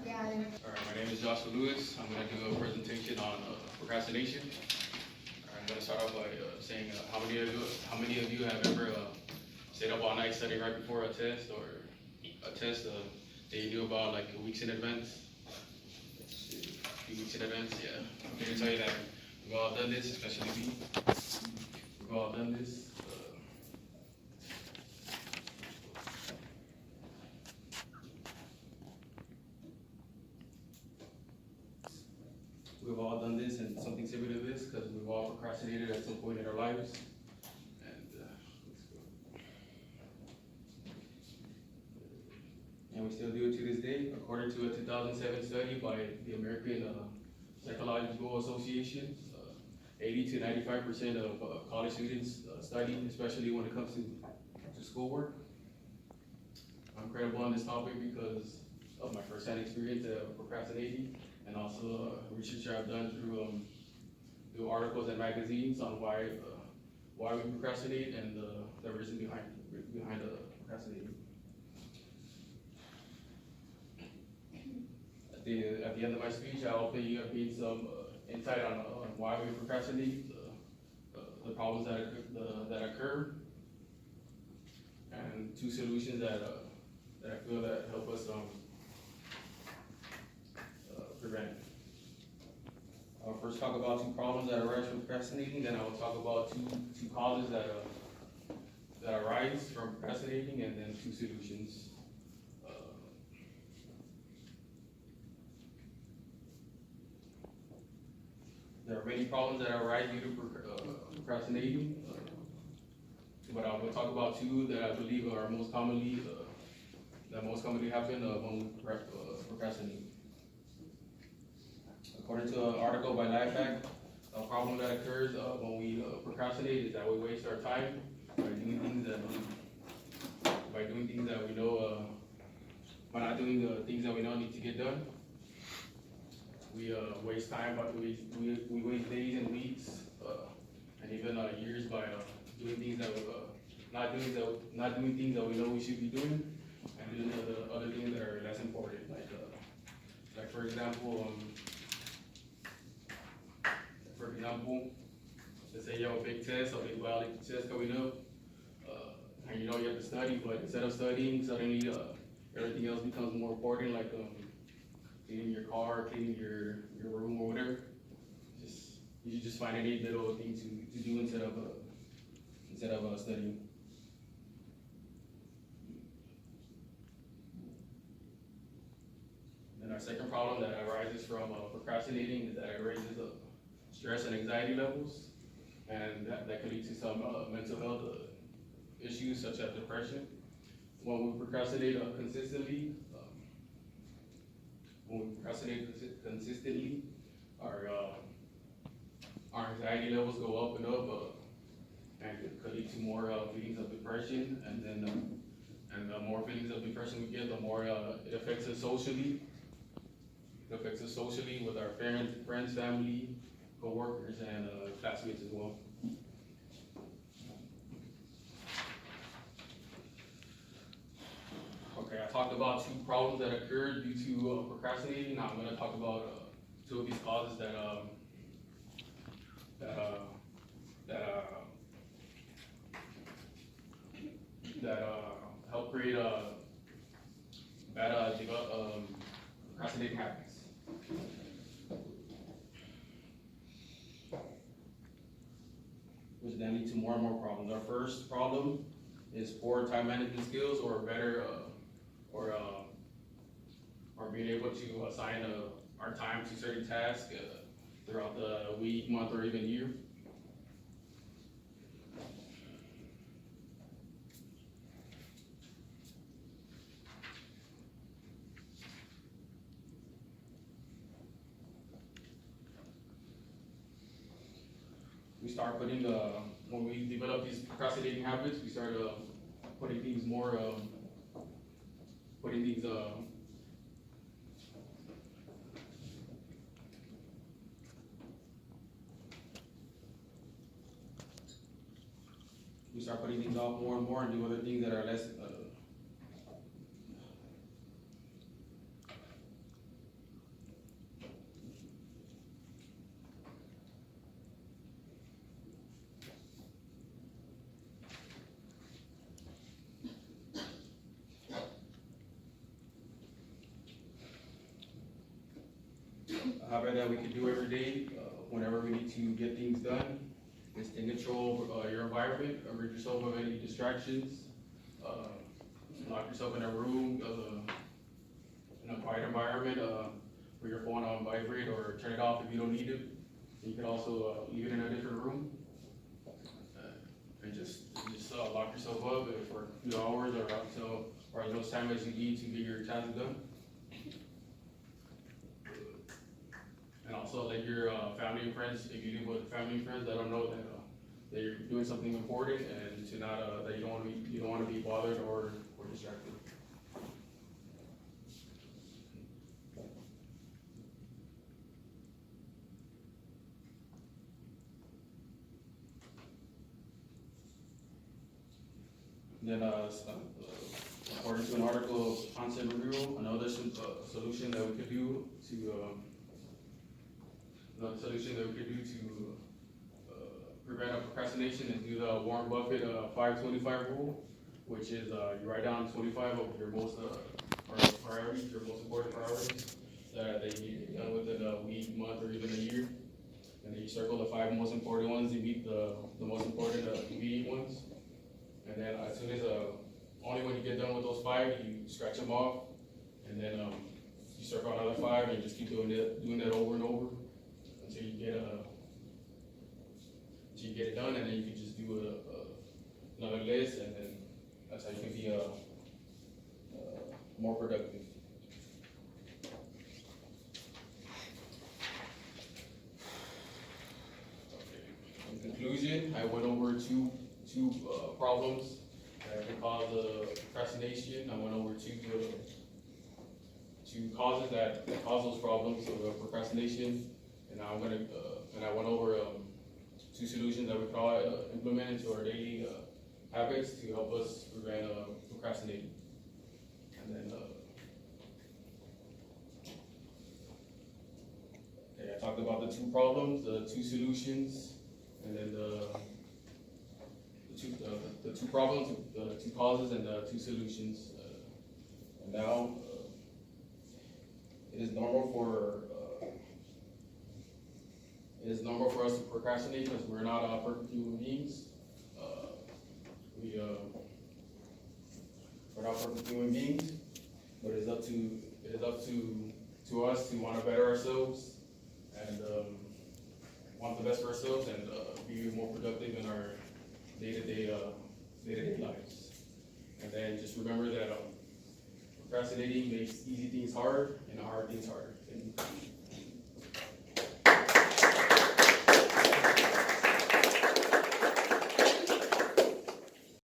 Alright, my name is Joshua Lewis. I'm going to do a presentation on procrastination. I'm going to start off by saying how many of you have ever stayed up all night studying right before a test or a test that you do about like weeks in advance? A few weeks in advance, yeah. I'm here to tell you that we've all done this, especially me. We've all done this. We've all done this and something similar to this because we've all procrastinated at some point in our lives. And we still do it to this day. According to a 2007 study by the American Psychological Association, 80 to 95% of college students study, especially when it comes to schoolwork. I'm credible on this topic because of my first-hand experience procrastinating, and also research I've done through articles and magazines on why we procrastinate and the reason behind procrastinating. At the end of my speech, I hope that you have gained some insight on why we procrastinate, the problems that occur, and two solutions that I feel that help us prevent it. I'll first talk about two problems that arise from procrastinating, then I will talk about two causes that arise from procrastinating, and then two solutions. There are many problems that arise due to procrastinating, but I will talk about two that I believe are most commonly happen when we procrastinate. According to an article by Lifehack, a problem that occurs when we procrastinate is that we waste our time by doing things that we know by not doing the things that we know need to get done. We waste time, but we waste days and weeks and even years by doing things that not doing things that we know we should be doing, and doing the other things that are less important. Like for example, let's say you have a big test or big biology test coming up, and you know you have to study, but instead of studying, suddenly everything else becomes more important, like cleaning your car, cleaning your room or whatever. You should just find any little thing to do instead of studying. And our second problem that arises from procrastinating is that it raises stress and anxiety levels, and that could lead to some mental health issues such as depression. When we procrastinate consistently, our anxiety levels go up and up, and it could lead to more feelings of depression, and the more feelings of depression we get, the more it affects us socially. It affects us socially with our friends, family, co-workers, and classmates as well. Okay, I talked about two problems that occurred due to procrastinating. Now I'm going to talk about two of these causes that help create bad procrastinating habits. Which then lead to more and more problems. Our first problem is poor time management skills, or being able to assign our time to certain tasks throughout the week, month, or even year. We start putting when we develop these procrastinating habits, we start putting things more putting these we start putting things off more and more and do other things that are less a habit that we can do every day, whenever we need to get things done, is to control your environment, rid yourself of any distractions, lock yourself in a room, in a quiet environment, put your phone on vibrate or turn it off if you don't need it. You can also leave it in a different room, and just lock yourself up for a few hours or as much time as you need to get your tasks done. And also let your family and friends, if you live with family and friends, let them know that you're doing something important and to not that you don't want to be bothered or distracted. Then, according to an article of content review, another solution that we could do to prevent a procrastination is do the Warren Buffett 5-25 rule, which is you write down 25 of your most priorities, your most important priorities that you need to get done within a week, month, or even a year. And then you circle the 5 most important ones, you meet the most important immediate ones. And then as soon as only when you get done with those 5, you scratch them off, and then you circle another 5, and you just keep doing that over and over until you get it done, and then you can just do another list, and then that's how you can be more productive. Okay. In conclusion, I went over two problems that can cause procrastination. I went over two causes that cause those problems of procrastination, and I went over 2 solutions that we can all implement into our daily habits to help us prevent procrastinating. And then okay, I talked about the 2 problems, the 2 solutions, and then the 2 problems, the 2 causes, and the 2 solutions. And now it is normal for us to procrastinate because we're not perfect human beings. We're not perfect human beings, but it is up to us to want to better ourselves and want the best for ourselves and be more productive in our day-to-day lives. And then just remember that procrastinating makes easy things hard and hard things harder.